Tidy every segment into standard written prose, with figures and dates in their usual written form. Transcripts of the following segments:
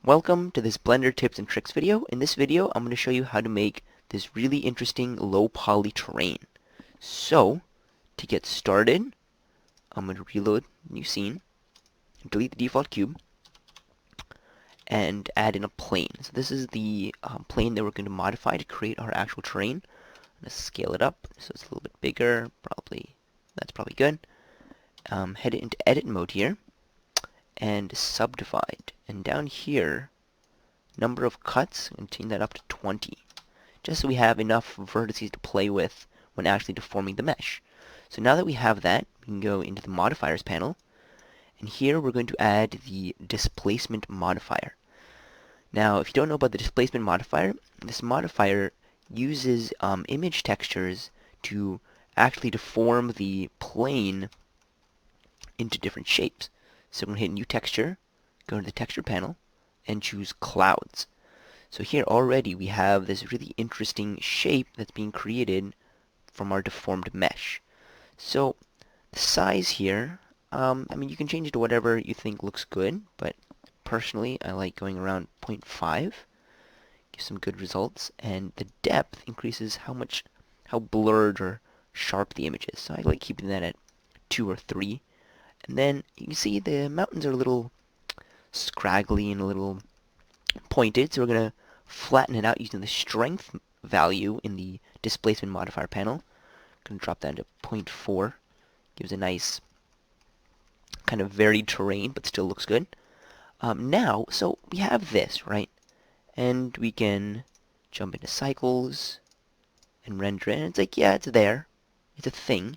Welcome to this Blender tips and tricks video. In this video, I'm going to show you how to make this really interesting low poly terrain. So, to get started, I'm going to reload new scene, delete the default cube, and add in a plane. So this is the plane that we're going to modify to create our actual terrain. I'm going to scale it up so it's a little bit bigger. That's probably good. Head it into edit mode here, and subdivide. And down here, number of cuts, and change that up to 20, just so we have enough vertices to play with when actually deforming the mesh. So now that we have that, we can go into the modifiers panel, and here we're going to add the displacement modifier. Now, if you don't know about the displacement modifier, this modifier uses image textures to actually deform the plane into different shapes. So I'm going to hit new texture, go to the texture panel, and choose clouds. So here already we have this really interesting shape that's being created from our deformed mesh. So the size here, you can change it to whatever you think looks good, but personally I like going around 0.5. Gives some good results, and the depth increases how blurred or sharp the image is. So I like keeping that at 2 or 3. And then you can see the mountains are a little scraggly and a little pointed, so we're going to flatten it out using the strength value in the displacement modifier panel. Going to drop that to 0.4. Gives a nice kind of varied terrain, but still looks good. So we have this, right? And we can jump into cycles and render it. And it's like, yeah, it's there. It's a thing.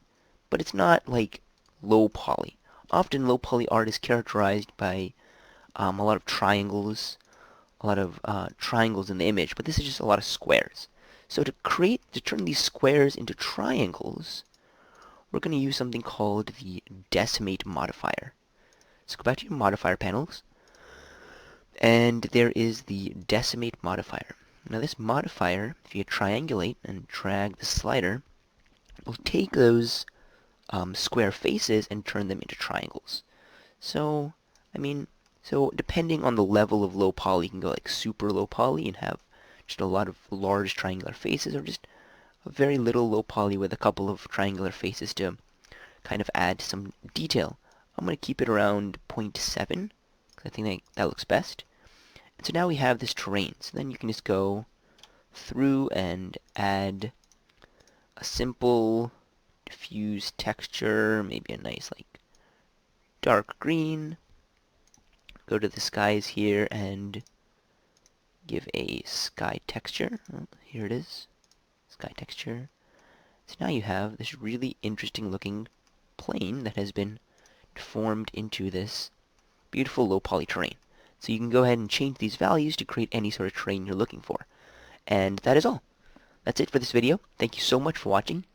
But it's not like low poly. Often low poly art is characterized by a lot of triangles, in the image, but this is just a lot of squares. So to turn these squares into triangles, we're going to use something called the decimate modifier. So go back to your modifier panels, and there is the decimate modifier. Now this modifier, if you triangulate and drag the slider, will take those square faces and turn them into triangles. So depending on the level of low poly, you can go like super low poly and have just a lot of large triangular faces, or just a very little low poly with a couple of triangular faces to kind of add some detail. I'm going to keep it around 0.7, because I think that looks best. And so now we have this terrain. So then you can just go through and add a simple diffuse texture, maybe a nice like dark green. Go to the skies here and give a sky texture. Oh, here it is, sky texture. So now you have this really interesting looking plane that has been deformed into this beautiful low poly terrain. So you can go ahead and change these values to create any sort of terrain you're looking for. And that is all. That's it for this video. Thank you so much for watching.